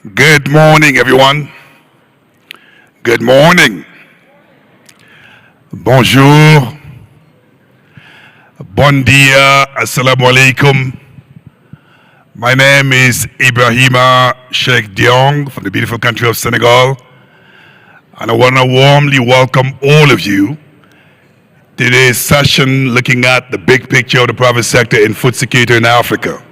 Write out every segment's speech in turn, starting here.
Good morning, everyone. Good morning. Bonjour. Bon dia. Assalamu alaikum. My name is Ibrahima Cheikh Diong from the beautiful country of Senegal. And I want to warmly welcome all of you to today's session looking at the big picture of the private sector in food security in Africa.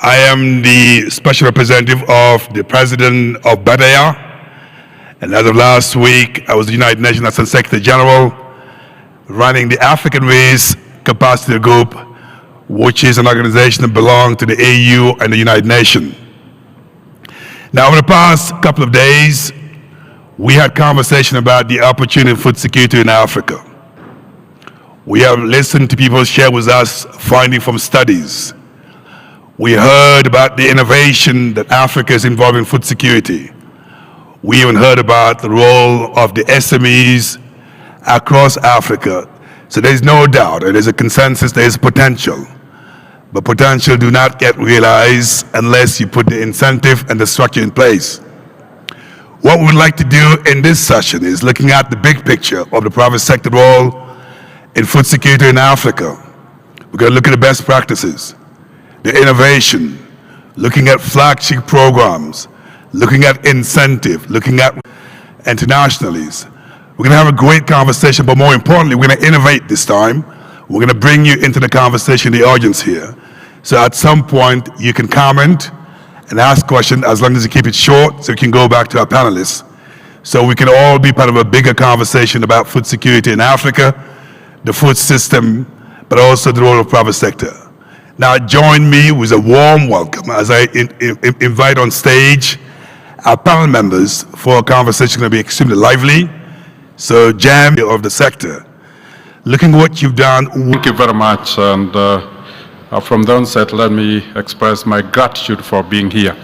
I am the special representative of the president of Badaya, and as of last week, I was the United Nations Assistant Secretary General running the African Race Capacity Group, which is an organization that belongs to the AU and the United Nations. Now, over the past couple of days, we had conversation about the opportunity of food security in Africa. We have listened to people share with us findings from studies. We heard about the innovation that Africa is involved in food security. We even heard about the role of the SMEs across Africa. So there's no doubt, and there's a consensus, there's potential. But potential do not get realized unless you put the incentive and the structure in place. What we'd like to do in this session is looking at the big picture of the private sector role in food security in Africa. We're going to look at the best practices, the innovation, looking at flagship programs, looking at incentive, looking at internationalities. We're going to have a great conversation, but more importantly, we're going to innovate this time. We're going to bring you into the conversation, the audience here. So at some point, you can comment and ask questions as long as you keep it short so we can go back to our panelists. So we can all be part of a bigger conversation about food security in Africa, the food system, but also the role of private sector. Now join me with a warm welcome as I invite on stage our panel members for a conversation going to be extremely lively. So Jam of the sector, looking at what you've done. Thank you very much, and from the onset, let me express my gratitude for being here.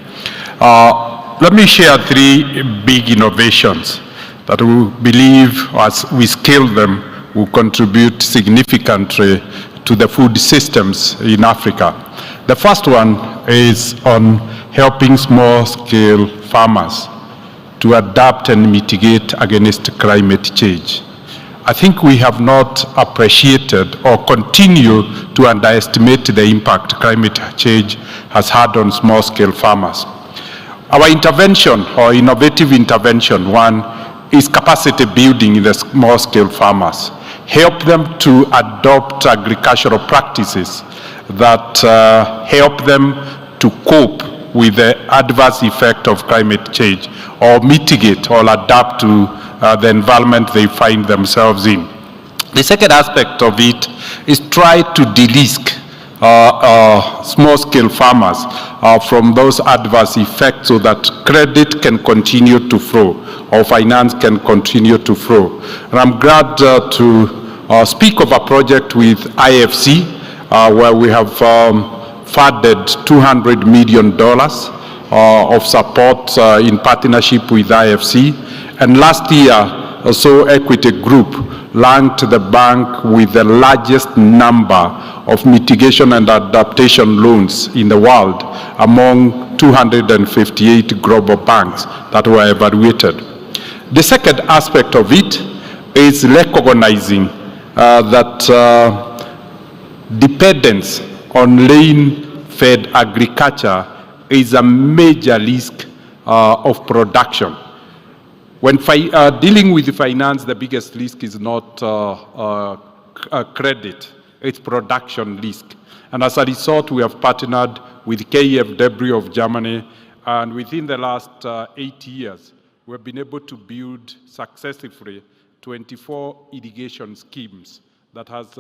Let me share three big innovations that we believe, as we scale them, will contribute significantly to the food systems in Africa. The first one is on helping small-scale farmers to adapt and mitigate against climate change. I think we have not appreciated or continue to underestimate the impact climate change has had on small-scale farmers. Our intervention, or innovative intervention, one, is capacity building in the small-scale farmers. Help them to adopt agricultural practices that help them to cope with the adverse effect of climate change, or mitigate or adapt to the environment they find themselves in. The second aspect of it is try to de-risk small-scale farmers from those adverse effects so that credit can continue to flow or finance can continue to flow. And I'm glad to speak of a project with IFC where we have funded $200 million of support in partnership with IFC. And last year, So Equity Group ranked the bank with the largest number of mitigation and adaptation loans in the world among 258 global banks that were evaluated. The second aspect of it is recognizing that dependence on rain-fed agriculture is a major risk of production. When dealing with the finance, the biggest risk is not credit, it's production risk. And as a result, we have partnered with KfW of Germany, and within the last 8 years, we've been able to build successfully 24 irrigation schemes that has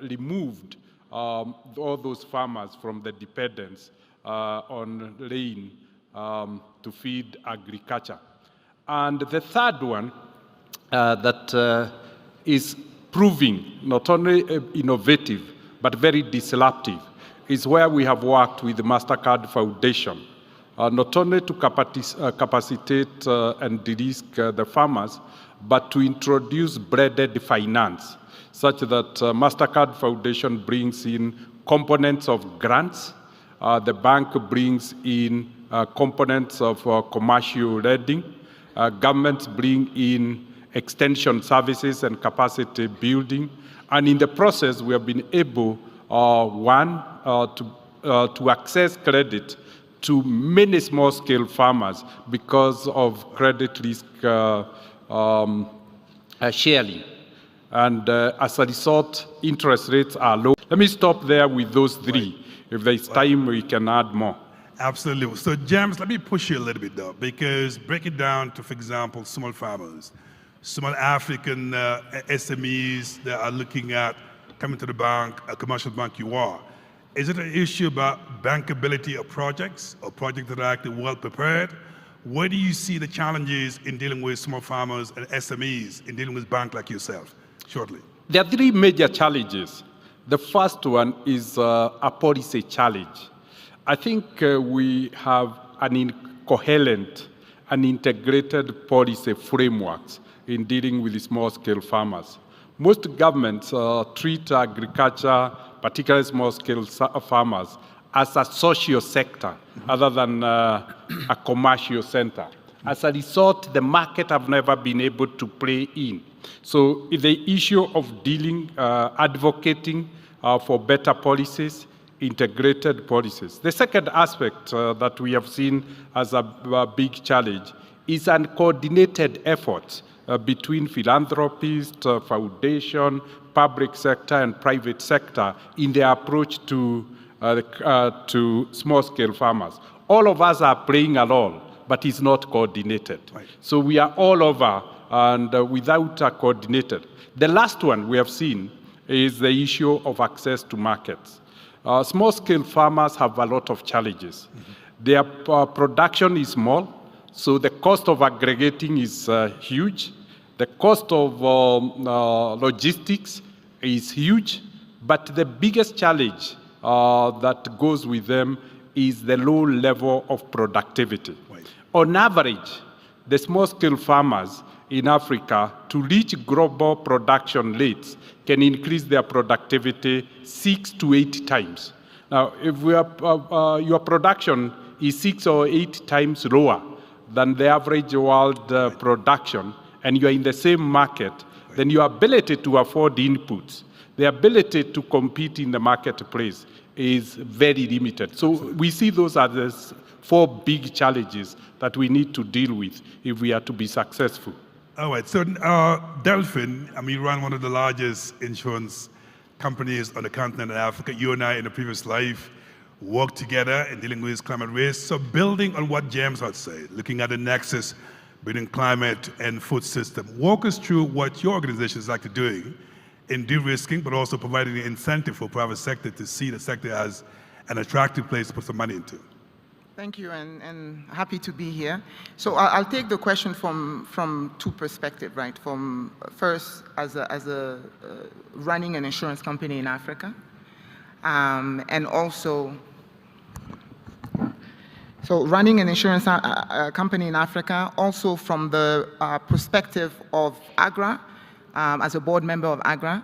removed all those farmers from the dependence on rain to feed agriculture. And the third one that is proving not only innovative, but very disruptive, is where we have worked with the MasterCard Foundation, not only to capacitate and de-risk the farmers, but to introduce blended finance, such that MasterCard Foundation brings in components of grants, the bank brings in components of commercial lending. Governments bring in extension services and capacity building. And in the process, we have been able, to access credit to many small-scale farmers because of credit risk sharing. And as a result, interest rates are low. Let me stop there with those three. Right. If there's time, we can add more. Absolutely. So, James, let me push you a little bit, though, because break it down to, for example, small farmers, small African SMEs that are looking at coming to the bank, a commercial bank you are. Is it an issue about bankability of projects or projects that are actually well prepared? Where do you see the challenges in dealing with small farmers and SMEs in dealing with banks like yourself? Shortly. There are three major challenges. The first one is a policy challenge. I think we have an incoherent and integrated policy frameworks in dealing with the small-scale farmers. Most governments treat agriculture, particularly small-scale farmers, as a social sector other than a commercial center. As a result, the market have never been able to play in. So the issue of dealing, advocating for better policies, integrated policies. The second aspect that we have seen as a big challenge is uncoordinated efforts between philanthropists, foundation, public sector, and private sector in their approach to small-scale farmers. All of us are playing a role, but it's not coordinated. Right. So we are all over and without a coordinated. The last one we have seen is the issue of access to markets. Small-scale farmers have a lot of challenges. Mm-hmm. Their production is small, so the cost of aggregating is huge. The cost of logistics is huge, but the biggest challenge that goes with them is the low level of productivity. Right. On average, the small-scale farmers in Africa, to reach global production rates, can increase their productivity 6 to 8 times. Now, if your production is 6 or 8 times lower than the average world production, and you are in the same market, then your ability to afford inputs, the ability to compete in the marketplace is very limited. So we see those as the 4 big challenges that we need to deal with if we are to be successful. All right, so Delphin, you run one of the largest insurance companies on the continent of Africa. You and I, in a previous life, worked together in dealing with climate risk. So building on what James had said, looking at the nexus between climate and food system, walk us through what your organization is actually doing in de-risking, but also providing the incentive for private sector to see the sector as an attractive place to put some money into. Thank you, and happy to be here. So I'll take the question from 2 perspectives, right? From first, as a running an insurance company in Africa, and also, so running an insurance company in Africa, also from the perspective of AGRA, as a board member of AGRA,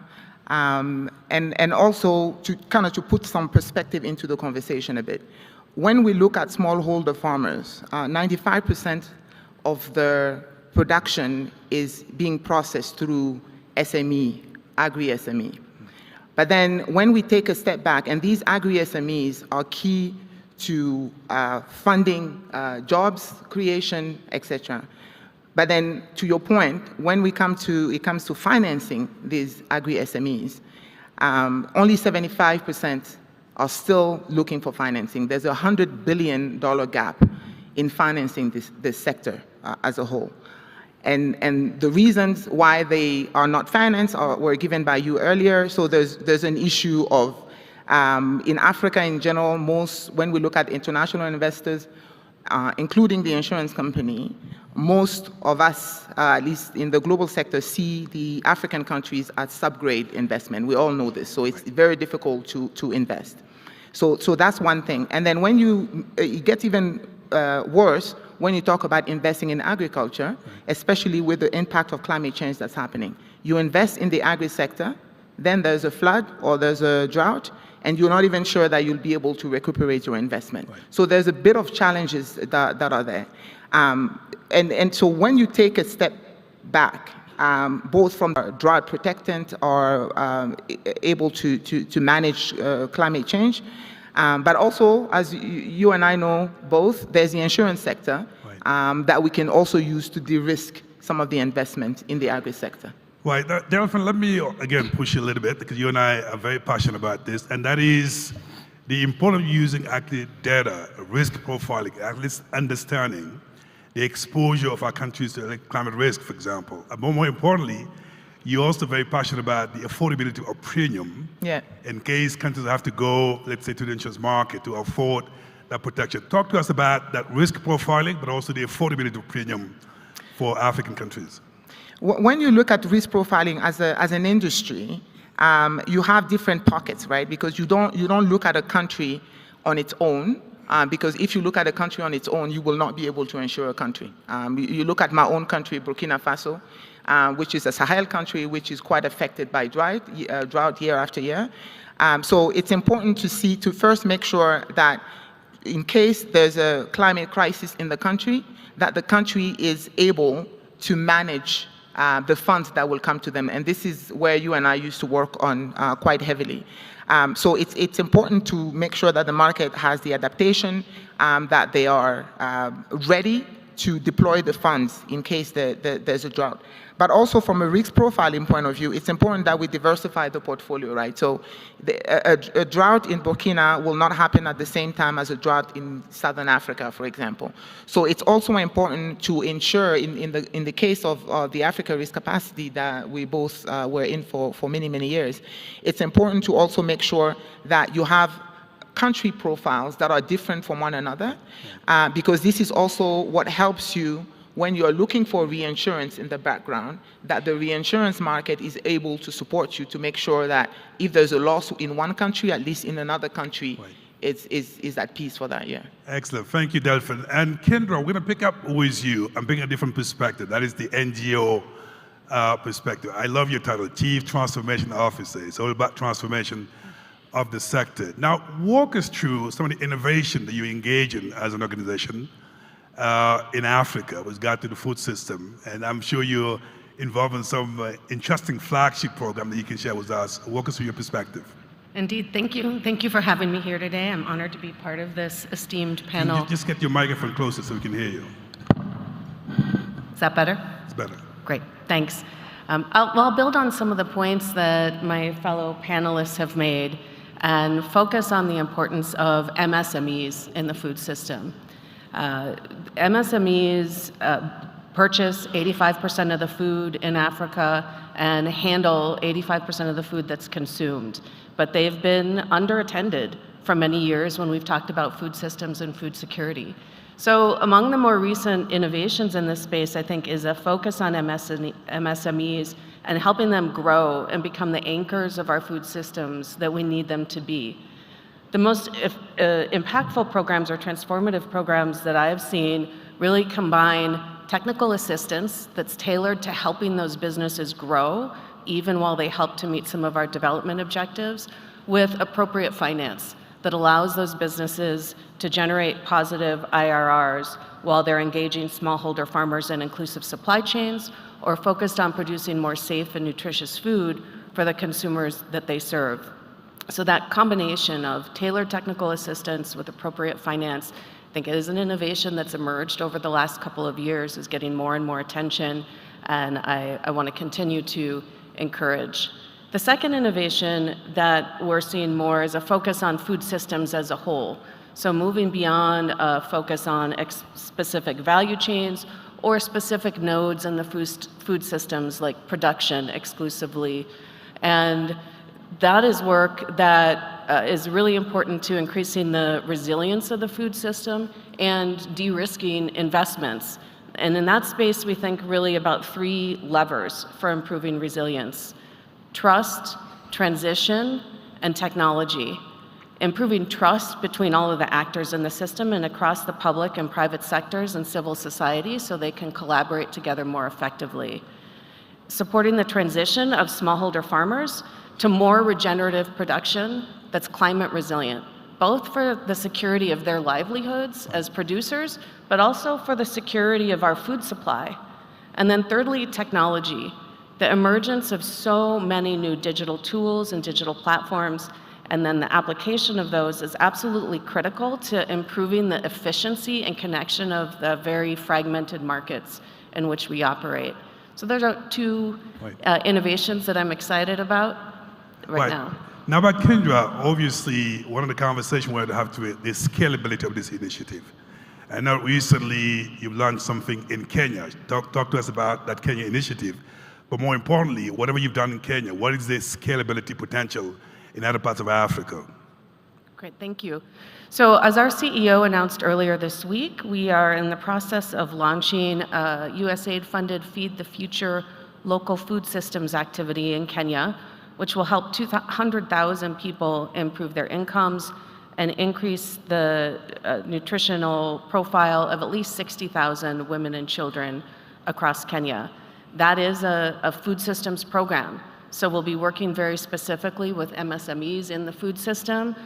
and also to put some perspective into the conversation a bit. When we look at smallholder farmers, 95% of the production is being processed through SME, agri-SME. But then when we take a step back, and these agri-SMEs are key to funding jobs creation, etc. But then, to your point, when it comes to financing these agri-SMEs, only 75% are still looking for financing. There's a $100 billion gap in financing this sector as a whole. And the reasons why they are not financed were given by you earlier. So there's an issue of, in Africa in general, when we look at international investors, including the insurance company, most of us, at least in the global sector, see the African countries as subgrade investment. We all know this, so it's very difficult to invest. So that's one thing. And then when it gets even worse when you talk about investing in agriculture, especially with the impact of climate change that's happening. You invest in the agri sector, then there's a flood or there's a drought, and you're not even sure that you'll be able to recuperate your investment. Right. So there's a bit of challenges that are there. And so when you take a step back, both from drought protectant or able to manage climate change, but also, as you and I know both, there's the insurance sector that we can also use to de-risk some of the investment in the agri-sector. Right. Delphin, let me again push you a little bit, because you and I are very passionate about this, and that is the importance of using actually data, risk profiling, at least understanding the exposure of our countries to climate risk, for example. And more importantly, you're also very passionate about the affordability of premium in case countries have to go, let's say, to the insurance market to afford that protection. Talk to us about that risk profiling, but also the affordability of premium for African countries. When you look at risk profiling as an industry, you have different pockets, right? Because you don't look at a country on its own, because if you look at a country on its own, you will not be able to insure a country. You look at my own country, Burkina Faso, which is a Sahel country, which is quite affected by drought year after year. So it's important to first make sure that in case there's a climate crisis in the country, that the country is able to manage the funds that will come to them. And this is where you and I used to work on quite heavily. So it's important to make sure that the market has the adaptation, that they are ready to deploy the funds in case there's a drought. But also from a risk profiling point of view, it's important that we diversify the portfolio, right? So a drought in Burkina will not happen at the same time as a drought in Southern Africa, for example. So it's also important to ensure in the case of the Africa risk capacity that we both were in for many, many years, it's important to also make sure that you have country profiles that are different from one another, because this is also what helps you when you're looking for reinsurance in the background, that the reinsurance market is able to support you to make sure that if there's a loss in one country, at least in another country, is at peace for that year. Excellent. Thank you, Delphin. And Kendra, we're going to pick up with you and bring a different perspective. That is the NGO perspective. I love your title, Chief Transformation Officer. It's all about transformation of the sector. Now, walk us through some of the innovation that you engage in as an organization in Africa with regard to the food system. And I'm sure you're involved in some interesting flagship program that you can share with us. Walk us through your perspective. Indeed, thank you. Thank you for having me here today. I'm honored to be part of this esteemed panel. Can you just get your microphone closer so we can hear you. Is that better? It's better. Great, thanks. I'll build on some of the points that my fellow panelists have made and focus on the importance of MSMEs in the food system. MSMEs purchase 85% of the food in Africa and handle 85% of the food that's consumed. But they've been underattended for many years when we've talked about food systems and food security. So among the more recent innovations in this space, I think, is a focus on MSMEs and helping them grow and become the anchors of our food systems that we need them to be. The most impactful programs or transformative programs that I've seen really combine technical assistance that's tailored to helping those businesses grow, even while they help to meet some of our development objectives, with appropriate finance that allows those businesses to generate positive IRRs while they're engaging smallholder farmers in inclusive supply chains or focused on producing more safe and nutritious food for the consumers that they serve. So that combination of tailored technical assistance with appropriate finance, I think, is an innovation that's emerged over the last couple of years, is getting more and more attention, and I want to continue to encourage. The second innovation that we're seeing more is a focus on food systems as a whole. So moving beyond a focus on specific value chains or specific nodes in the food systems like production exclusively. And that is work that is really important to increasing the resilience of the food system and de-risking investments. And in that space, we think really about 3 levers for improving resilience: trust, transition, and technology. Improving trust between all of the actors in the system and across the public and private sectors and civil society so they can collaborate together more effectively. supporting the transition of smallholder farmers to more regenerative production that's climate resilient, both for the security of their livelihoods as producers, but also for the security of our food supply. And then thirdly, technology. The emergence of so many new digital tools and digital platforms, and then the application of those is absolutely critical to improving the efficiency and connection of the very fragmented markets in which we operate. So those are two innovations that I'm excited about right now. Now about Kendra, obviously one of the conversations we're going to have to the scalability of this initiative. I know recently you've launched something in Kenya. Talk to us about that Kenya initiative. But more importantly, whatever you've done in Kenya, what is the scalability potential in other parts of Africa? Great, thank you. So as our CEO announced earlier this week, we are in the process of launching a USAID-funded Feed the Future local food systems activity in Kenya, which will help 200,000 people improve their incomes and increase the nutritional profile of at least 60,000 women and children across Kenya. That is a food systems program. So we'll be working very specifically with MSMEs in the food system,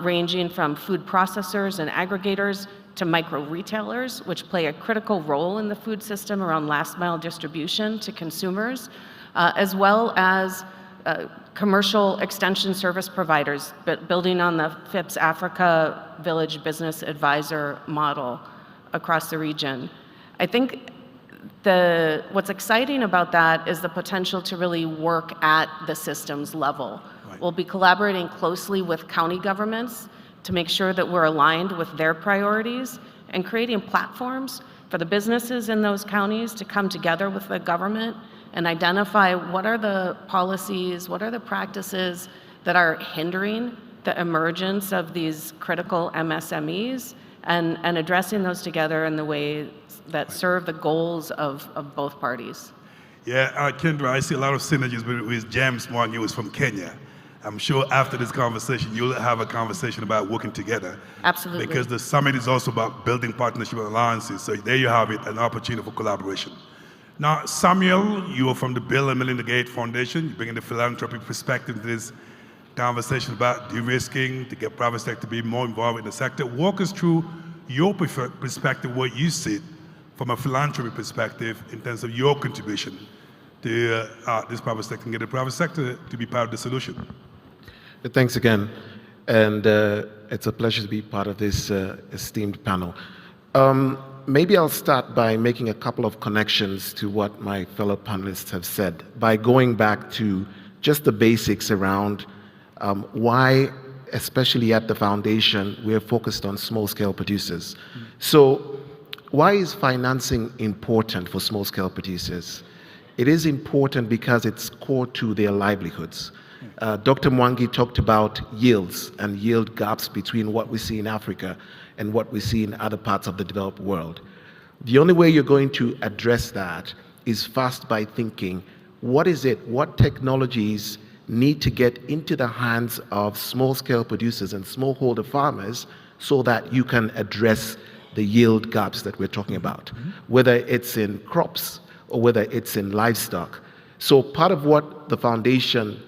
ranging from food processors and aggregators to micro retailers, which play a critical role in the food system around last mile distribution to consumers, as well as commercial extension service providers, but building on the FIPS Africa Village Business Advisor model across the region. I think what's exciting about that is the potential to really work at the systems level. Right. We'll be collaborating closely with county governments to make sure that we're aligned with their priorities and creating platforms for the businesses in those counties to come together with the government and identify what are the policies, what are the practices that are hindering the emergence of these critical MSMEs and addressing those together in the way that serve the goals of both parties. Yeah, Kendra, I see a lot of synergies with James Mwangi, who's from Kenya. I'm sure after this conversation, you'll have a conversation about working together. Absolutely. Because the summit is also about building partnership and alliances. So there you have it, an opportunity for collaboration. Now, Samuel, you are from the Bill and Melinda Gates Foundation. You're bringing the philanthropy perspective to this conversation about de-risking, to get private sector to be more involved in the sector. Walk us through your perspective, what you see from a philanthropy perspective in terms of your contribution to this private sector and get the private sector to be part of the solution. Thanks again. And it's a pleasure to be part of this esteemed panel. Maybe I'll start by making a couple of connections to what my fellow panelists have said, by going back to just the basics around why, especially at the foundation, we're focused on small-scale producers. So why is financing important for small-scale producers? It is important because it's core to their livelihoods. Dr. Mwangi talked about yields and yield gaps between what we see in Africa and what we see in other parts of the developed world. The only way you're going to address that is first by thinking, what technologies need to get into the hands of small-scale producers and smallholder farmers so that you can address the yield gaps that we're talking about, whether it's in crops or whether it's in livestock. So part of what the foundation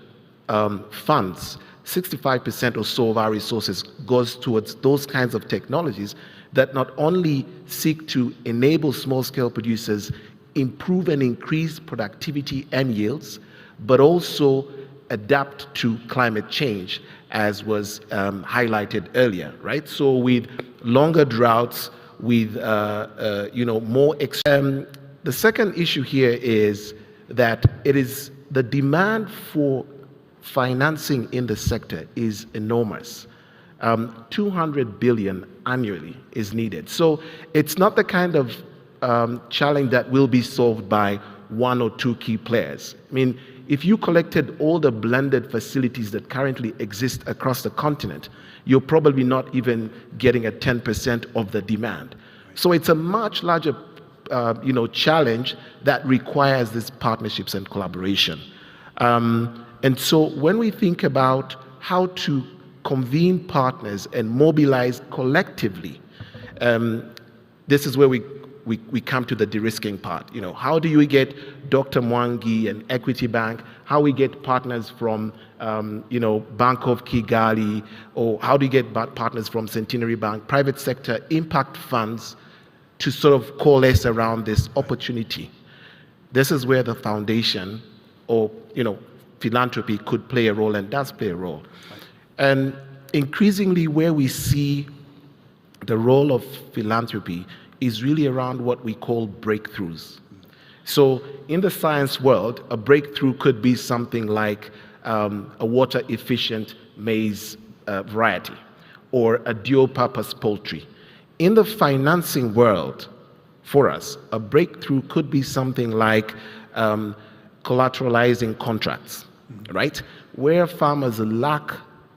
funds, 65% or so of our resources goes towards those kinds of technologies that not only seek to enable small-scale producers improve and increase productivity and yields, but also adapt to climate change, as was highlighted earlier, right? So with longer droughts, with more. The second issue here is that it is the demand for financing in the sector is enormous. 200 billion annually is needed. So it's not the kind of challenge that will be solved by one or two key players. I mean, if you collected all the blended facilities that currently exist across the continent, you're probably not even getting a 10% of the demand. So it's a much larger challenge that requires these partnerships and collaboration. And so when we think about how to convene partners and mobilize collectively, this is where we we come to the de-risking part. How do you get Dr. Mwangi and Equity Bank? How we get partners from, Bank of Kigali, or how do you get partners from Centenary Bank, private sector impact funds to sort of coalesce around this opportunity? This is where the foundation or, philanthropy could play a role and does play a role. And increasingly where we see the role of philanthropy is really around what we call breakthroughs. So in the science world, a breakthrough could be something like a water efficient maize variety or a dual purpose poultry. In the financing world, for us, a breakthrough could be something like collateralizing contracts, right? Where farmers lack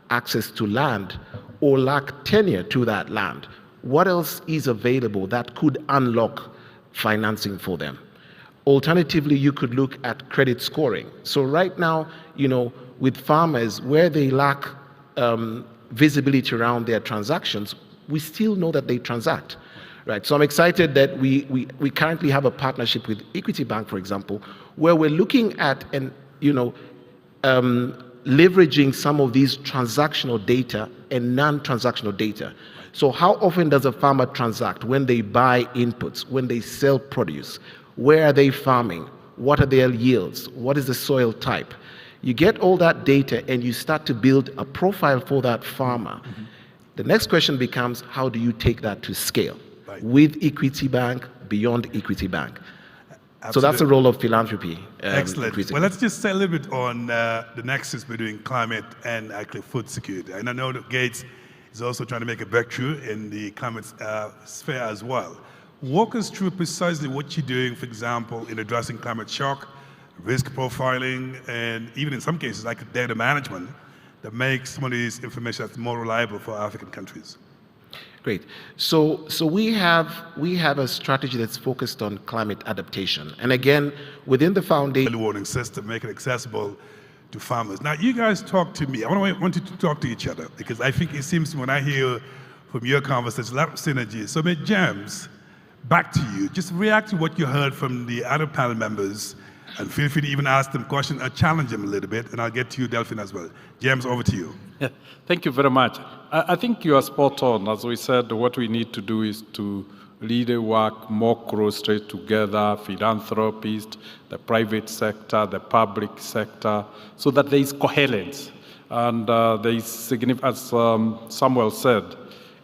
access to land or lack tenure to that land, what else is available that could unlock financing for them? Alternatively, you could look at credit scoring. So right now, with farmers, where they lack visibility around their transactions, we still know that they transact. Right, so I'm excited that we currently have a partnership with Equity Bank, for example, where we're looking at leveraging some of these transactional data and non-transactional data. So how often does a farmer transact? When they buy inputs, when they sell produce, where are they farming? What are their yields? What is the soil type? You get all that data and you start to build a profile for that farmer. The next question becomes, how do you take that to scale? With Equity Bank, beyond Equity Bank. Absolutely. So that's the role of philanthropy. Excellent. Well, let's just say a little bit on the nexus between climate and actually food security. And I know that Gates is also trying to make a breakthrough in the climate sphere as well. Walk us through precisely what you're doing, for example, in addressing climate shock, risk profiling, and even in some cases like data management that makes some of these information that's more reliable for African countries. Great. So we have a strategy that's focused on climate adaptation. And again, within the foundation, early warning system, make it accessible to farmers. Now, you guys talk to me. I want you to talk to each other because I think it seems when I hear from your conversation, a lot of synergy. So, James, back to you. Just react to what you heard from the other panel members and feel free to even ask them questions or challenge them a little bit. And I'll get to you, Delphine, as well. James, over to you. Yeah, thank you very much. I think you are spot on. As we said, what we need to do is to really work more closely together, philanthropists, the private sector, the public sector, so that there is coherence. And there is significant, as Samuel said,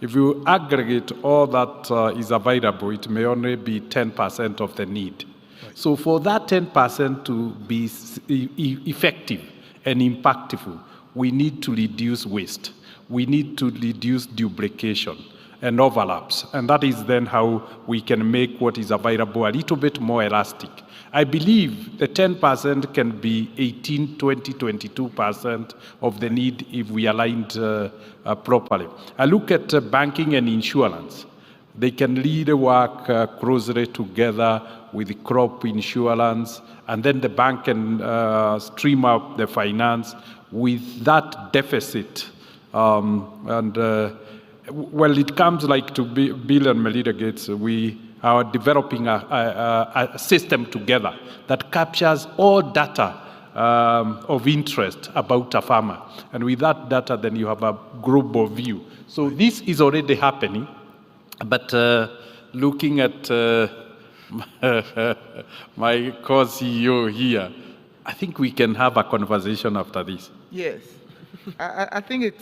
if you aggregate all that is available, it may only be 10% of the need. Right. So for that 10% to be effective and impactful, we need to reduce waste. We need to reduce duplication and overlaps. And that is then how we can make what is available a little bit more elastic. I believe the 10% can be 18, 20, 22% of the need if we aligned properly. I look at banking and insurance. They can really work closely together with crop insurance, and then the bank can stream up the finance with that deficit. Well, it comes like to Bill and Melinda Gates, we are developing a system together that captures all data of interest about a farmer. And with that data, then you have a global view. So this is already happening, but looking at my co-CEO here, I think we can have a conversation after this. Yes. I think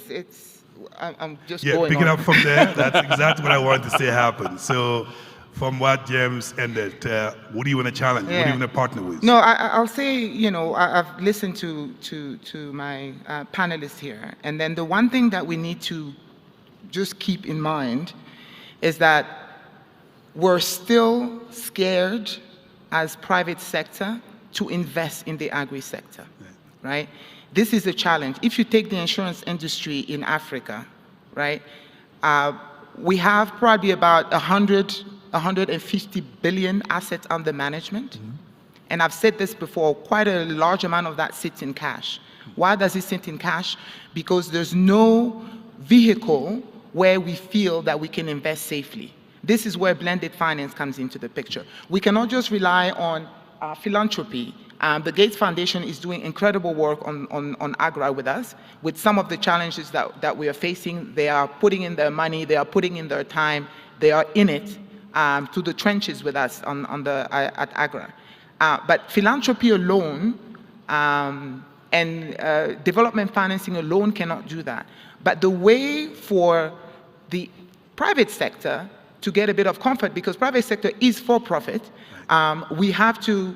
I'm just going pick on. It up from there. That's exactly what I wanted to say happened. So from what James ended, what do you want to challenge? Yeah. What do you want to partner with? No, I'll say, I've listened to my panelists here. And then the one thing that we need to just keep in mind is that we're still scared as private sector to invest in the agri sector, right? This is a challenge. If you take the insurance industry in Africa, right, we have probably about 150 billion assets under management. Mm-hmm. And I've said this before, quite a large amount of that sits in cash. Why does it sit in cash? Because there's no vehicle where we feel that we can invest safely. This is where blended finance comes into the picture. We cannot just rely on philanthropy. The Gates Foundation is doing incredible work on Agra with us. With some of the challenges that we are facing, they are putting in their money, they are putting in their time, they are in it to the trenches with us at Agra. But philanthropy alone and development financing alone cannot do that. But the way for the private sector to get a bit of comfort, because private sector is for profit, we have to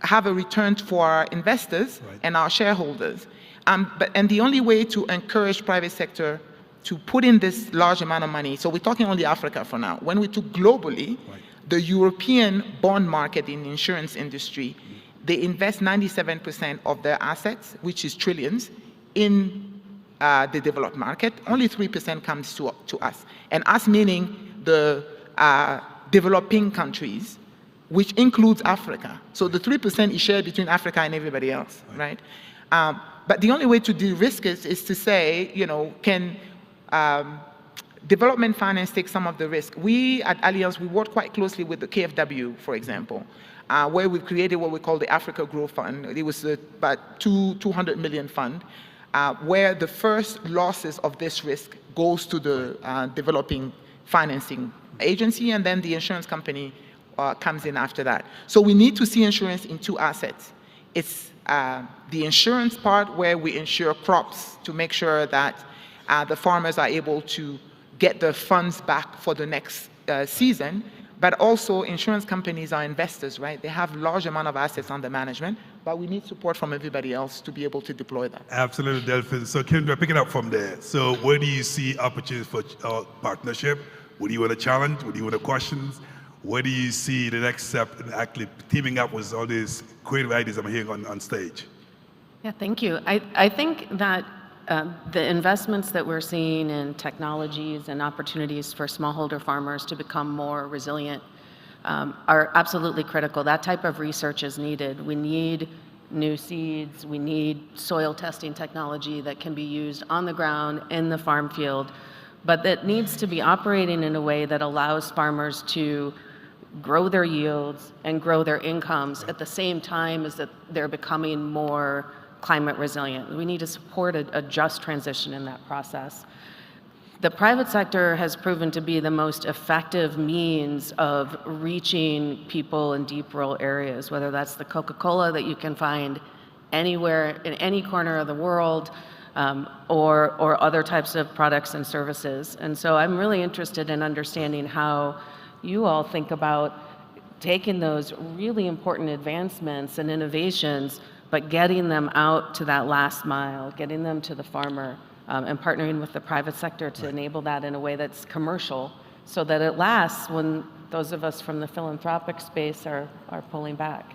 have a return for our investors and our shareholders. And the only way to encourage private sector to put in this large amount of money, so we're talking only Africa for now. When we took globally, the European bond market in the insurance industry, they invest 97% of their assets, which is trillions, in the developed market. Only 3% comes to us. And us meaning the developing countries, which includes Africa. So the 3% is shared between Africa and everybody else, right? But the only way to de-risk it is to say, can development finance take some of the risk? We at Allianz, we work quite closely with the KfW, for example, where we've created what we call the Africa Growth Fund. It was about 200 million fund, where the first losses of this risk goes to the developing financing agency, and then the insurance company comes in after that. So we need to see insurance in two assets. It's the insurance part where we insure crops to make sure that the farmers are able to get their funds back for the next season, but also insurance companies are investors, right? They have large amount of assets under management, but we need support from everybody else to be able to deploy that. Absolutely, Delphine. So Kendra, picking up from there. So where do you see opportunities for partnership? What do you want to challenge? What do you want to question? Where do you see the next step in actually teaming up with all these creative ideas I'm hearing on stage? Yeah, thank you. I think that the investments that we're seeing in technologies and opportunities for smallholder farmers to become more resilient are absolutely critical. That type of research is needed. We need new seeds. We need soil testing technology that can be used on the ground in the farm field, but that needs to be operating in a way that allows farmers to grow their yields and grow their incomes at the same time as that they're becoming more climate resilient. We need to support a just transition in that process. The private sector has proven to be the most effective means of reaching people in deep rural areas, whether that's the Coca-Cola that you can find anywhere in any corner of the world, or other types of products and services. And so I'm really interested in understanding how you all think about taking those really important advancements and innovations, but getting them out to that last mile, getting them to the farmer, and partnering with the private sector to enable that in a way that's commercial, so that it lasts when those of us from the philanthropic space are pulling back.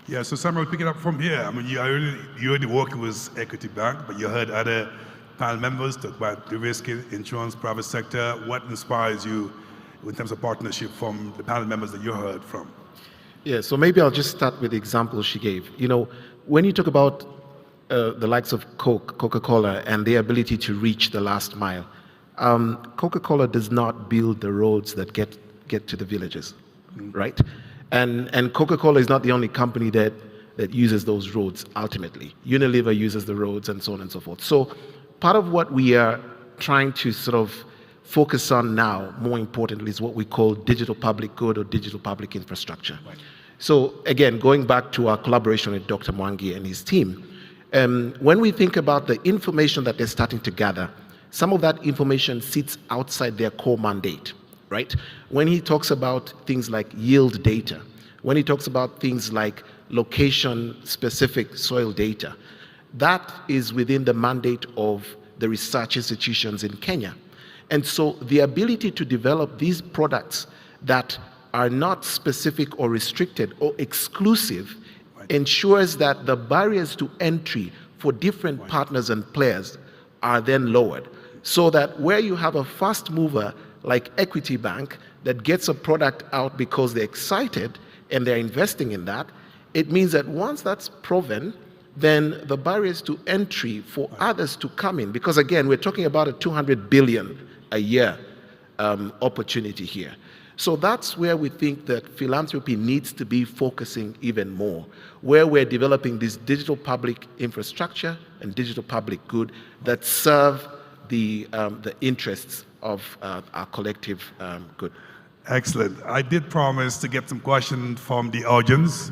Yeah, so Samuel, pick it up from here. I mean, you're already working with Equity Bank, but you heard other panel members talk about the risk insurance, private sector. What inspires you in terms of partnership from the panel members that you heard from? Yeah, so maybe I'll just start with the example she gave. When you talk about the likes of Coca-Cola and their ability to reach the last mile, Coca-Cola does not build the roads that get to the villages, right? And Coca-Cola is not the only company that uses those roads ultimately. Unilever uses the roads and so on and so forth. So part of what we are trying to sort of focus on now, more importantly, is what we call digital public good or digital public infrastructure. Right. So again, going back to our collaboration with Dr. Mwangi and his team, when we think about the information that they're starting to gather, some of that information sits outside their core mandate, right? When he talks about things like yield data, when he talks about things like location-specific soil data, that is within the mandate of the research institutions in Kenya. And so the ability to develop these products that are not specific or restricted or exclusive ensures that the barriers to entry for different partners and players are then lowered. So that where you have a fast mover like Equity Bank that gets a product out because they're excited and they're investing in that, it means that once that's proven, then the barriers to entry for others to come in, because again, we're talking about a 200 billion a year opportunity here. So that's where we think that philanthropy needs to be focusing even more, where we're developing this digital public infrastructure and digital public good that serve the interests of our collective good. Excellent. I did promise to get some questions from the audience.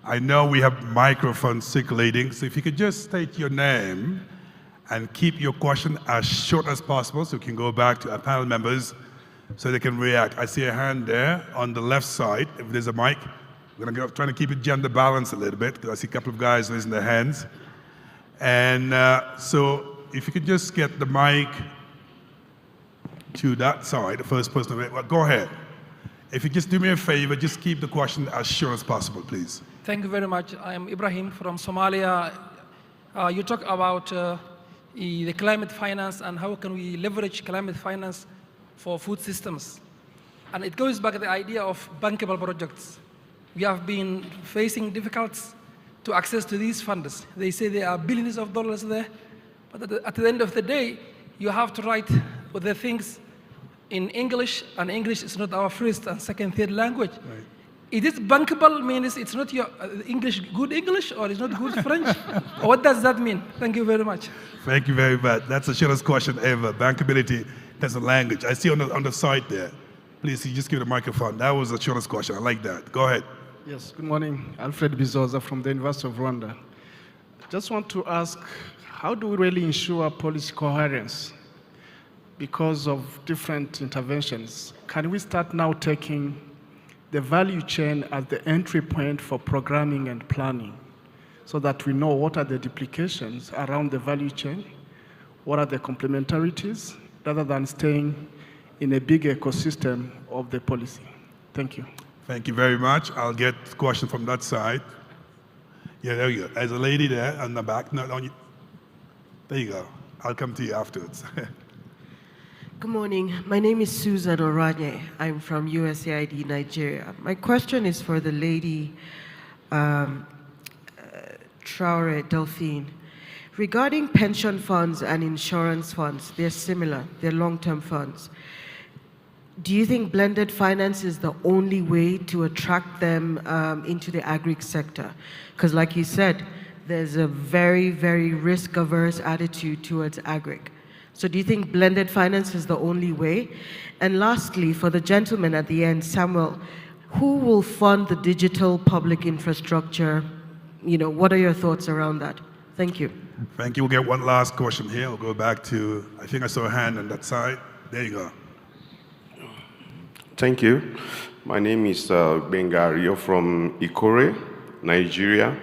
I know we have microphones circulating, so if you could just state your name and keep your question as short as possible so we can go back to our panel members so they can react. I see a hand there on the left side. If there's a mic, we're going to try to keep it gender balanced a little bit because I see a couple of guys raising their hands. And so if you could just get the mic to that side, the first person, well, go ahead. If you just do me a favor, just keep the question as short as possible, please. Thank you very much. I am Ibrahim from Somalia. You talk about the climate finance and how can we leverage climate finance for food systems. And it goes back to the idea of bankable projects. We have been facing difficulties to access to these funds. They say there are billions of dollars there, but at the end of the day, you have to write the things in English, and English is not our first and second, third language. Right. Is it bankable means it's not your English, good English, or it's not good French? Or what does that mean? Thank you very much. Thank you very much. That's the shortest question ever. Bankability as a language. I see on the side there. Please, you just give the microphone. That was the shortest question. I like that. Go ahead. Yes, good morning. Alfred Bizoza from the University of Rwanda. Just want to ask, how do we really ensure policy coherence because of different interventions? Can we start now taking the value chain as the entry point for programming and planning so that we know what are the duplications around the value chain, what are the complementarities, rather than staying in a big ecosystem of the policy? Thank you. Thank you very much. I'll get a question from that side. Yeah, there you go. There's a lady there on the back. No, on you. There you go. I'll come to you afterwards. Good morning. My name is Susan Oranye. I'm from USAID, Nigeria. My question is for the lady, Traore Delphine. Regarding pension funds and insurance funds, they're similar, they're long-term funds. Do you think blended finance is the only way to attract them into the agri sector? Because like you said, there's a very, very risk-averse attitude towards agri. So do you think blended finance is the only way? And lastly, for the gentleman at the end, Samuel, who will fund the digital public infrastructure? You know, what are your thoughts around that? Thank you. Thank you. We'll get one last question here. We'll go back to, I think I saw a hand on that side. There you go. Thank you. My name is Bengario from Ikore, Nigeria.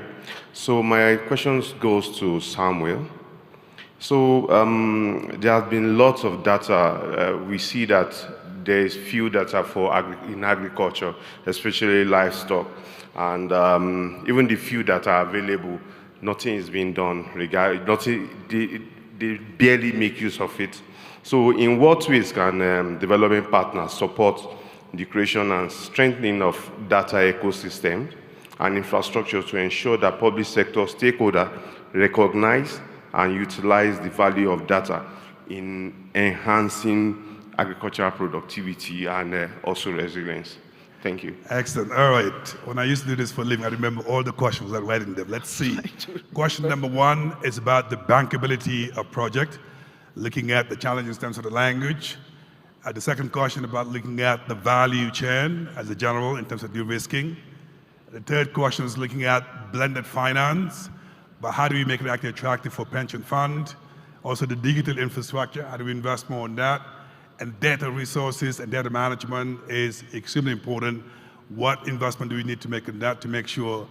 So my question goes to Samuel. So there have been lots of data. We see that there is few data for in agriculture, especially livestock. And even the few that are available, nothing is being done. They barely make use of it. So in what ways can development partners support the creation and strengthening of data ecosystem and infrastructure to ensure that public sector stakeholders recognize and utilize the value of data in enhancing agricultural productivity and also resilience? Thank you. Excellent. All right. When I used to do this for a living, I remember all the questions I read in them. Let's see. Question number one is about the bankability of project, looking at the challenges in terms of the language. The second question about looking at the value chain as a general in terms of de-risking. The third question is looking at blended finance, but how do we make it actually attractive for pension fund? Also the digital infrastructure, how do we invest more in that? And data resources and data management is extremely important. What investment do we need to make in that to make sure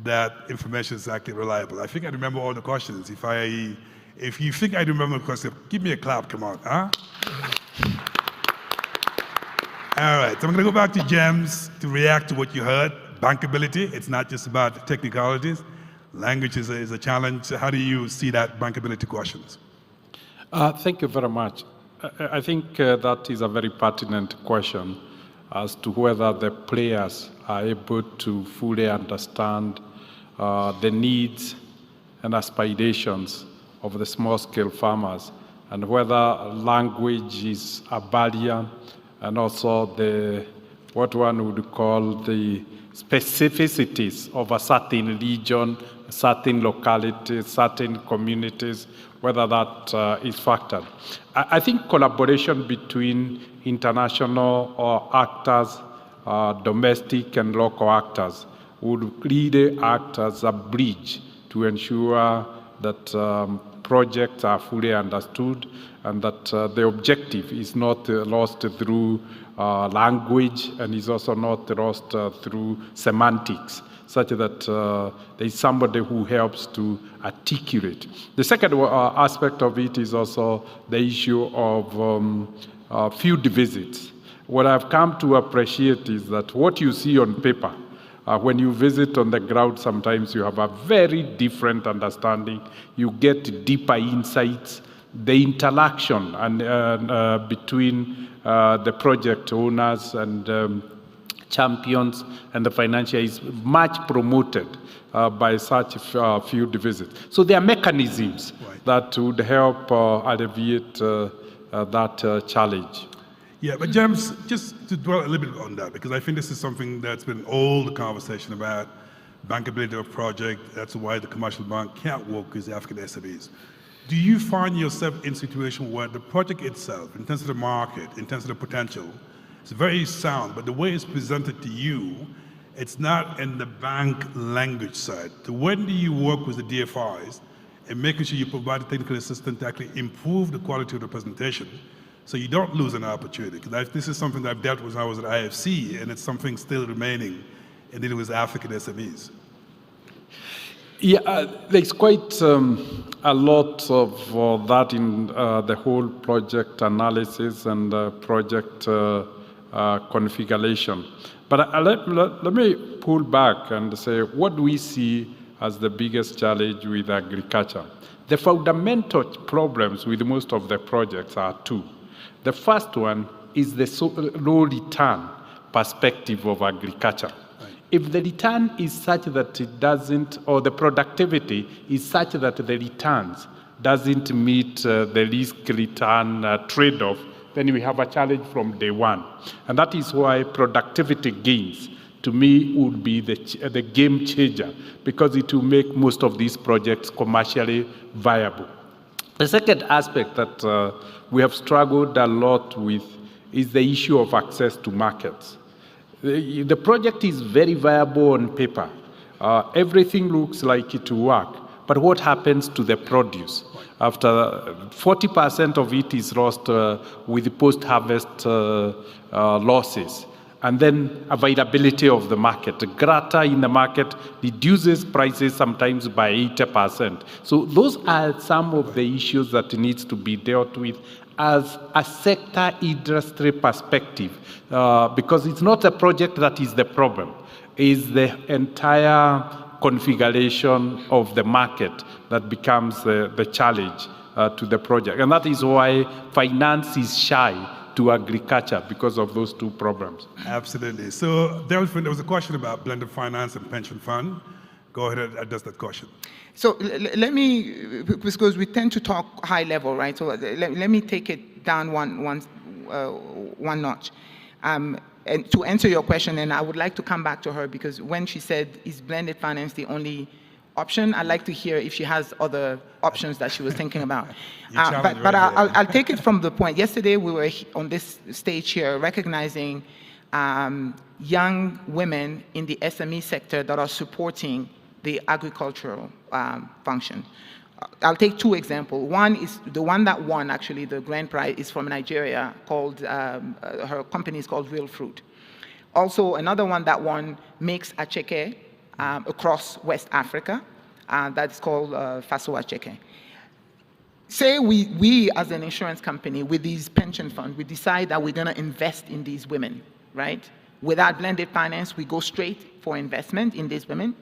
that information is actually reliable? I think I remember all the questions. If you think I remember the question, give me a clap, come on, huh? All right, so I'm gonna go back to James to react to what you heard. Bankability, it's not just about technicalities. Language is a challenge. How do you see that bankability questions? Thank you very much. I think that is a very pertinent question as to whether the players are able to fully understand the needs and aspirations of the small-scale farmers and whether language is a barrier, and also what one would call the specificities of a certain region, certain locality, certain communities, whether that is factored. I think collaboration between international actors, domestic and local actors, would really act as a bridge to ensure that projects are fully understood and that the objective is not lost through language and is also not lost through semantics, such that there is somebody who helps to articulate. The second aspect of it is also the issue of field visits. What I've come to appreciate is that what you see on paper, when you visit on the ground, sometimes you have a very different understanding. You get deeper insights. The interaction between the project owners and champions and the financier is much promoted by such field visits. So there are mechanisms that would help alleviate that challenge. Yeah, but James, just to dwell a little bit on that, because I think this is something that's been all the conversation about bankability of project. That's why the commercial bank can't work with the African SMEs. Do you find yourself in a situation where the project itself, in terms of the market, in terms of the potential, is very sound, but the way it's presented to you, it's not in the bank language side? So when do you work with the DFIs and making sure you provide the technical assistance to actually improve the quality of the presentation, so you don't lose an opportunity? Because this is something that I've dealt with when I was at IFC, and it's something still remaining in dealing with African SMEs. Yeah, there's quite a lot of that in the whole project analysis and project configuration. But let me pull back and say, what do we see as the biggest challenge with agriculture? The fundamental problems with most of the projects are two. The first one is the low return perspective of agriculture. Right. If the return is such that it doesn't, or the productivity is such that the returns doesn't meet the risk-return trade-off, then we have a challenge from day one. And that is why productivity gains, to me, would be the game changer, because it will make most of these projects commercially viable. The second aspect that we have struggled a lot with is the issue of access to markets. The project is very viable on paper. Everything looks like it will work. But what happens to the produce? After 40% of it is lost with post-harvest losses. And then availability of the market. Glut in the market reduces prices sometimes by 80%. So those are some of the issues that needs to be dealt with as a sector industry perspective, because it's not a project that is the problem. It's the entire configuration of the market that becomes the challenge to the project. And that is why finance is shy to agriculture, because of those two problems. Absolutely. So, Delphine, there was a question about blended finance and pension fund. Go ahead and address that question. So let me, because we tend to talk high level, right? So let me take it down one notch. And to answer your question, and I would like to come back to her, because when she said, is blended finance the only option, I'd like to hear if she has other options that she was thinking about. But I'll take it from the point. Yesterday, we were on this stage here recognizing young women in the SME sector that are supporting the agricultural function. I'll take two examples. One is the one that won, actually, the grand prize is from Nigeria, called, her company is called Real Fruit. Also, another one that won makes acheke across West Africa, that's called Faso Acheke. Say we as an insurance company with these pension funds, we decide that we're gonna invest in these women, right? Without blended finance, we go straight for investment in these women.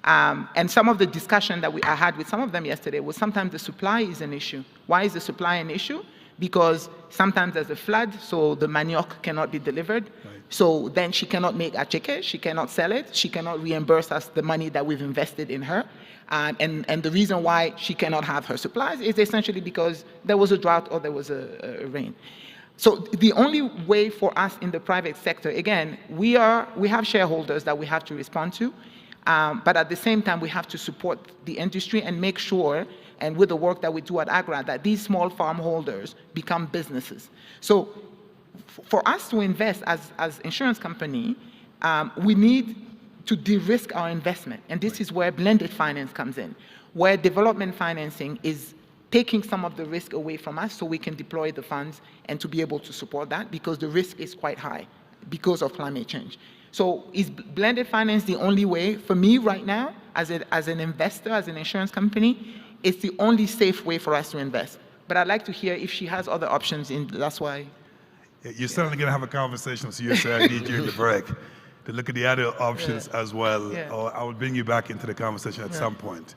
And some of the discussion that I had with some of them yesterday was sometimes the supply is an issue. Why is the supply an issue? because sometimes there's a flood, so the manioc cannot be delivered. So then she cannot make acheke, she cannot sell it, she cannot reimburse us the money that we've invested in her. And the reason why she cannot have her supplies is essentially because there was a drought or there was a rain. So the only way for us in the private sector, again, we have shareholders that we have to respond to, but at the same time, we have to support the industry and make sure, and with the work that we do at AGRA, that these small farm holders become businesses. So for us to invest as insurance company, we need to de-risk our investment. And this is where blended finance comes in, where development financing is taking some of the risk away from us so we can deploy the funds and to be able to support that, because the risk is quite high because of climate change. So is blended finance the only way? For me right now, as an investor, as an insurance company, it's the only safe way for us to invest. But I'd like to hear if she has other options, that's why. You're certainly going to have a conversation, so you say I need you in the break to look at the other options as well, or I will bring you back into the conversation at some point.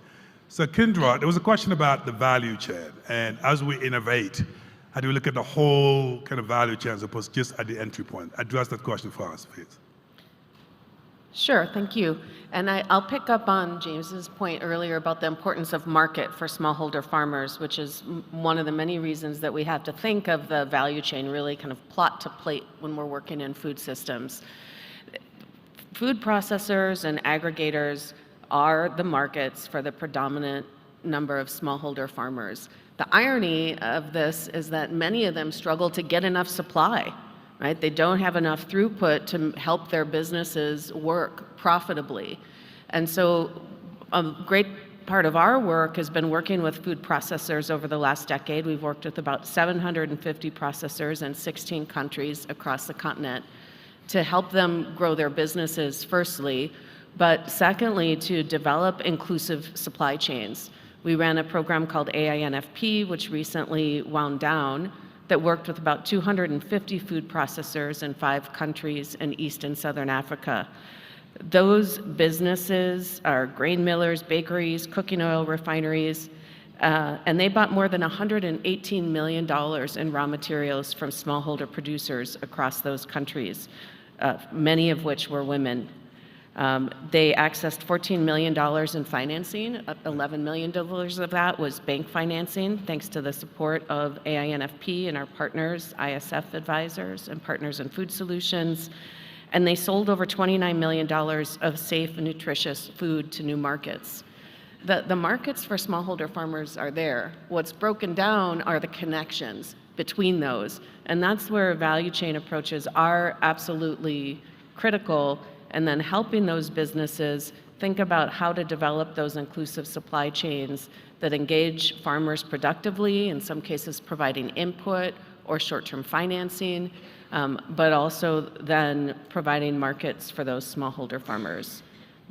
So Kendra, there was a question about the value chain, and as we innovate, how do we look at the whole kind of value chain as opposed to just at the entry point? Address that question for us, please. Sure, thank you. And I'll pick up on James's point earlier about the importance of market for smallholder farmers, which is one of the many reasons that we have to think of the value chain really kind of plot to plate when we're working in food systems. Food processors and aggregators are the markets for the predominant number of smallholder farmers. The irony of this is that many of them struggle to get enough supply, right? They don't have enough throughput to help their businesses work profitably. And so a great part of our work has been working with food processors over the last decade. We've worked with about 750 processors in 16 countries across the continent to help them grow their businesses, firstly, but secondly, to develop inclusive supply chains. We ran a program called AINFP, which recently wound down, that worked with about 250 food processors in 5 countries in East and Southern Africa. Those businesses are grain millers, bakeries, cooking oil refineries, and they bought more than $118 million in raw materials from smallholder producers across those countries, many of which were women. They accessed $14 million in financing. $11 million of that was bank financing, thanks to the support of AINFP and our partners, ISF Advisors and Partners in Food Solutions. And they sold over $29 million of safe and nutritious food to new markets. The markets for smallholder farmers are there. What's broken down are the connections between those. And that's where value chain approaches are absolutely critical, and then helping those businesses think about how to develop those inclusive supply chains that engage farmers productively, in some cases providing input or short-term financing, but also then providing markets for those smallholder farmers.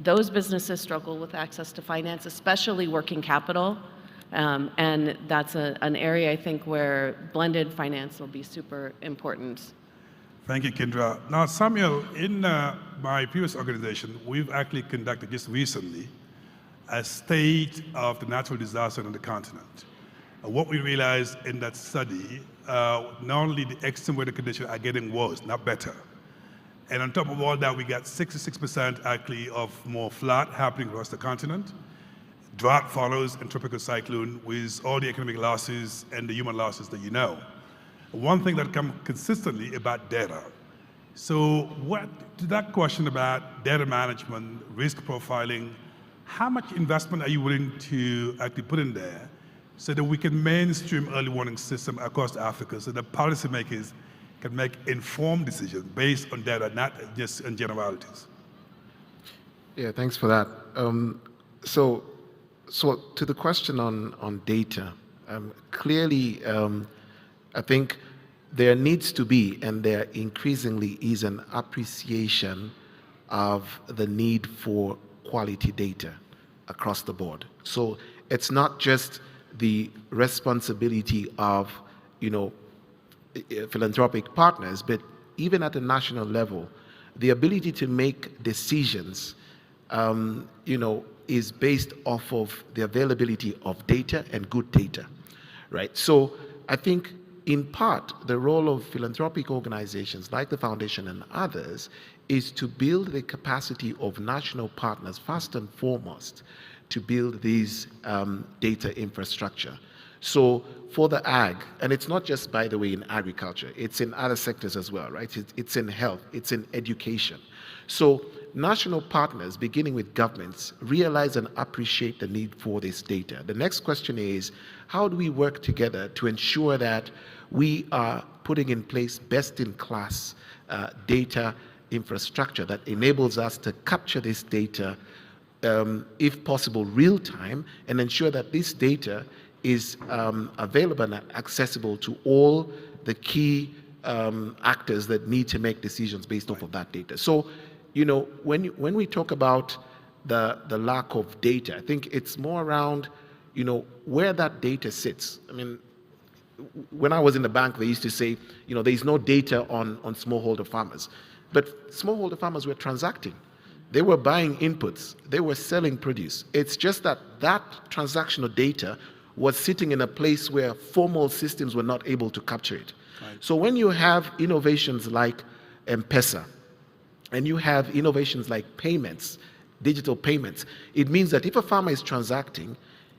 Those businesses struggle with access to finance, especially working capital, and that's an area I think where blended finance will be super important. Thank you, Kendra. Now, Samuel, in my previous organization, we've actually conducted just recently a state of the natural disaster on the continent. What we realized in that study, not only the extreme weather conditions are getting worse, not better. And on top of all that, we got 66% actually of more flood happening across the continent. Drought follows and tropical cyclone with all the economic losses and the human losses that you know. One thing that comes consistently about data. So to that question about data management, risk profiling, how much investment are you willing to actually put in there so that we can mainstream early warning system across Africa so that policymakers can make informed decisions based on data, not just in generalities? Yeah, thanks for that. So to the question on data, clearly, I think there needs to be, and there increasingly is, an appreciation of the need for quality data across the board. So it's not just the responsibility of, philanthropic partners, but even at a national level, the ability to make decisions, is based off of the availability of data and good data, right? So I think in part, the role of philanthropic organizations like the Foundation and others is to build the capacity of national partners, first and foremost, to build these data infrastructure. So for the ag, and it's not just, by the way, in agriculture, it's in other sectors as well, right? It's in health, it's in education. So national partners, beginning with governments, realize and appreciate the need for this data. The next question is, how do we work together to ensure that we are putting in place best-in-class data infrastructure that enables us to capture this data, if possible, real-time, and ensure that this data is available and accessible to all the key actors that need to make decisions based off of that data. So, you know, when we talk about the lack of data, I think it's more around, you know, where that data sits. I mean, when I was in the bank, they used to say, you know, there's no data on smallholder farmers. But smallholder farmers were transacting. They were buying inputs. They were selling produce. It's just that that transactional data was sitting in a place where formal systems were not able to capture it. Right. So when you have innovations like M-Pesa, and you have innovations like payments, digital payments, it means that if a farmer is transacting,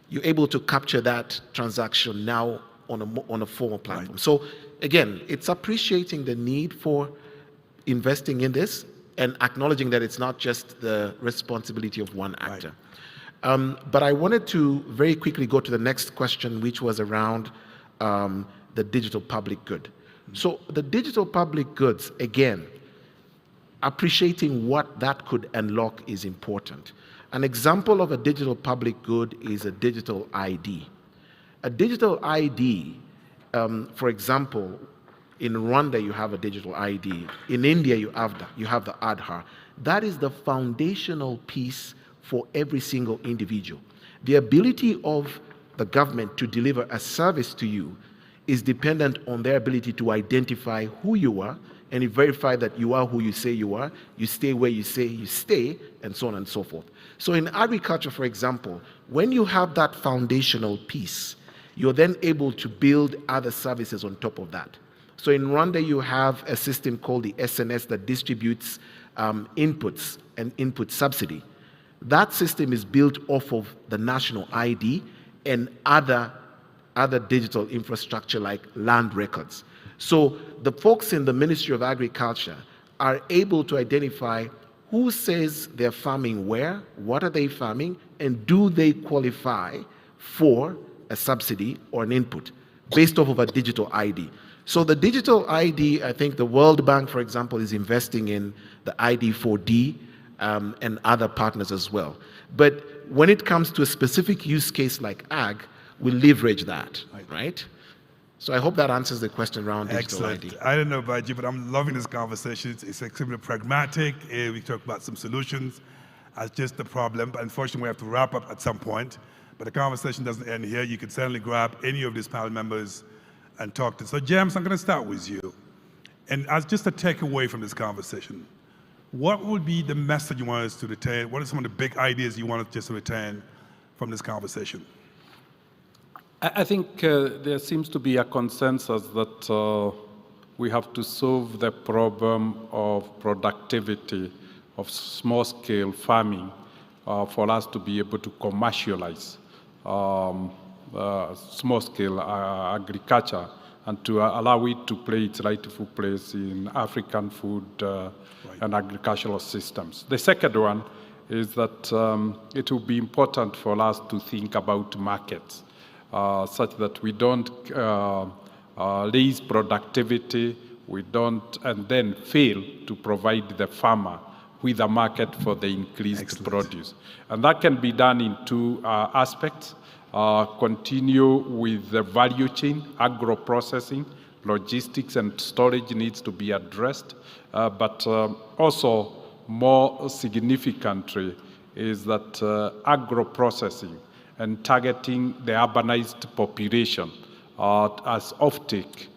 you're able to capture that transaction now on a formal platform. Right. So again, it's appreciating the need for investing in this and acknowledging that it's not just the responsibility of one actor. Right. But I wanted to very quickly go to the next question, which was around the digital public good. So the digital public goods, again, appreciating what that could unlock is important. An example of a digital public good is a digital ID. A digital ID, for example, in Rwanda you have a digital ID. In India you have the Aadhaar. That is the foundational piece for every single individual. The ability of the government to deliver a service to you is dependent on their ability to identify who you are and verify that you are who you say you are, you stay where you say you stay, and so on and so forth. So in agriculture, for example, when you have that foundational piece, you're then able to build other services on top of that. So in Rwanda, you have a system called the SNS that distributes inputs and input subsidy. That system is built off of the national ID and other digital infrastructure like land records. So the folks in the Ministry of Agriculture are able to identify who says they're farming where, what are they farming, and do they qualify for a subsidy or an input based off of a digital ID. So the digital ID, I think the World Bank, for example, is investing in the ID4D and other partners as well. But when it comes to a specific use case like ag, we leverage that, right? So I hope that answers the question around digital ID. I don't know about you, but I'm loving this conversation. It's extremely pragmatic. We talk about some solutions as just the problem, but unfortunately we have to wrap up at some point. But the conversation doesn't end here. You can certainly grab any of these panel members and talk to. So James, I'm going to start with you. And as just a takeaway from this conversation, what would be the message you want us to retain? What are some of the big ideas you want us just to retain from this conversation? I think there seems to be a consensus that we have to solve the problem of productivity of small-scale farming for us to be able to commercialize small-scale agriculture and to allow it to play its rightful place in African food and agricultural systems. The second one is that it will be important for us to think about markets such that we don't raise productivity, we don't, and then fail to provide the farmer with a market for the increased produce. And that can be done in two aspects. Continue with the value chain, agro-processing, logistics and storage needs to be addressed, but also more significantly is that agro-processing and targeting the urbanized population as offtake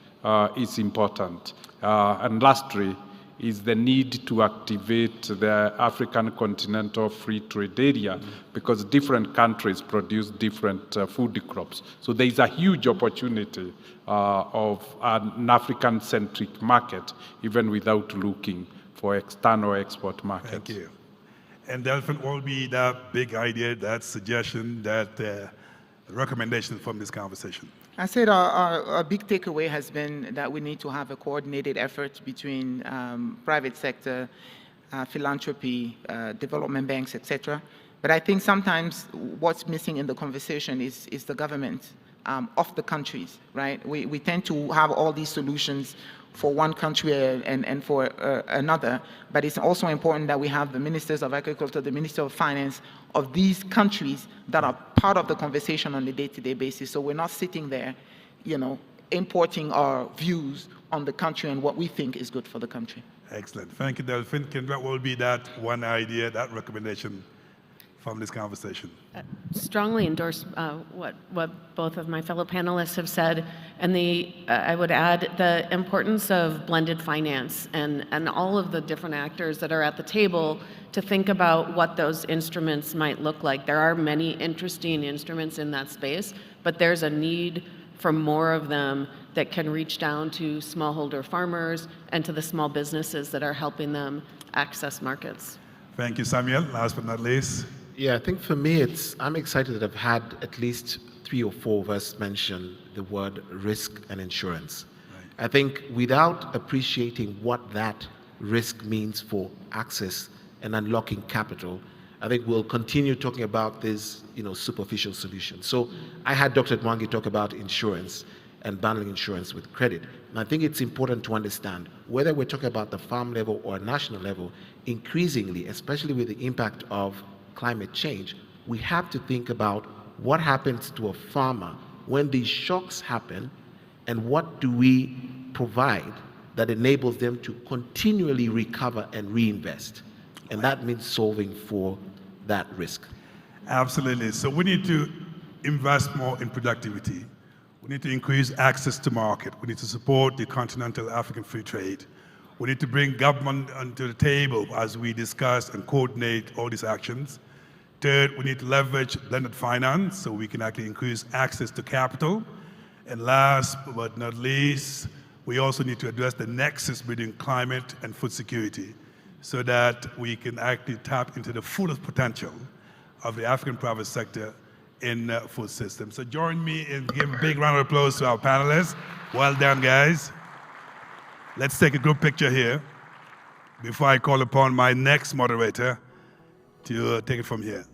is important. And lastly, is the need to activate the African Continental Free Trade Area, because different countries produce different food crops. So there is a huge opportunity of an African-centric market, even without looking for external export markets. Thank you. And Delphin, what will be that big idea, that suggestion, that recommendation from this conversation? I said our big takeaway has been that we need to have a coordinated effort between private sector, philanthropy, development banks, etc. But I think sometimes what's missing in the conversation is the government of the countries, right? We tend to have all these solutions for one country and for another, but it's also important that we have the ministers of agriculture, the minister of finance of these countries that are part of the conversation on a day-to-day basis. So we're not sitting there, importing our views on the country and what we think is good for the country. Excellent. Thank you, Delphine. What will be that one idea, that recommendation from this conversation? Strongly endorse what both of my fellow panelists have said, and I would add the importance of blended finance and all of the different actors that are at the table to think about what those instruments might look like. There are many interesting instruments in that space, but there's a need for more of them that can reach down to smallholder farmers and to the small businesses that are helping them access markets. Thank you, Samuel. Last but not least. Yeah, I think for me, I'm excited that I've had at least 3 or 4 of us mention the word risk and insurance. Right. I think without appreciating what that risk means for access and unlocking capital, I think we'll continue talking about this, superficial solution. So I had Dr. Mwangi talk about insurance and bundling insurance with credit. And I think it's important to understand whether we're talking about the farm level or national level, increasingly, especially with the impact of climate change, we have to think about what happens to a farmer when these shocks happen, and what do we provide that enables them to continually recover and reinvest. And that means solving for that risk. Absolutely. So we need to invest more in productivity. We need to increase access to market. We need to support the continental African free trade. We need to bring government onto the table as we discuss and coordinate all these actions. Third, we need to leverage blended finance so we can actually increase access to capital. And last but not least, we also need to address the nexus between climate and food security so that we can actually tap into the fullest potential of the African private sector in food systems. So join me in giving a big round of applause to our panelists. Well done, guys. Let's take a group picture here before I call upon my next moderator to take it from here.